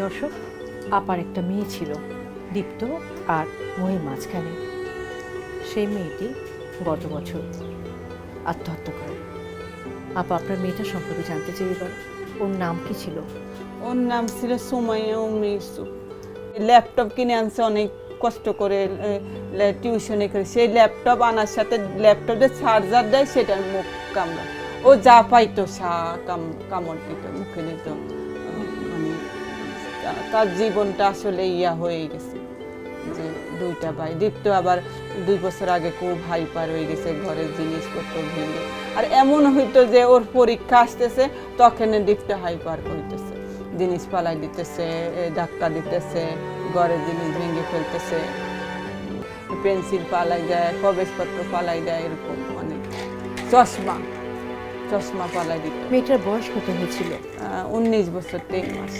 দর্শক, আপার একটা মেয়ে ছিল, দীপ্ত আর মহির মাঝখানে। সেই মেয়েটি গত বছর আত্মহত্যা করে। আপা, আপনার মেয়েটার সম্পর্কে জানতে চাই এবার। ওর নাম কি ছিল? ওর নাম ছিল সুমাইয়া উম্মে ইউসুফ। ল্যাপটপ কিনে আনছে অনেক কষ্ট করে, টিউশনে করে। সেই ল্যাপটপ আনার সাথে ল্যাপটপের চার্জার দেয়, সেটার মুখ কামড়া। ও যা পাইতো কামড় দিত, মুখে দিত। মানে তার জীবনটা আসলে হয়ে গেছে। যে দুইটা ভাই, দীপ্ত আবার 2 বছর আগে খুব হাইপার হয়ে গেছে, ঘরের জিনিসপত্র ভেঙে। আর এমন হইতো যে ওর পরীক্ষা আসতেছে, তখন দীপ্ত হাইপার হইতেছে, জিনিস পালাই দিতেছে, ধাক্কা দিতেছে, ঘরের জিনিস ভেঙে ফেলতেছে, পেন্সিল পালাই দেয়, কাগজপত্র পালাই দেয়, এরকম অনেক। চশমা পালাই দিত। মেয়েটার বয়স কত হয়েছিল? 19 বছর 3 মাস।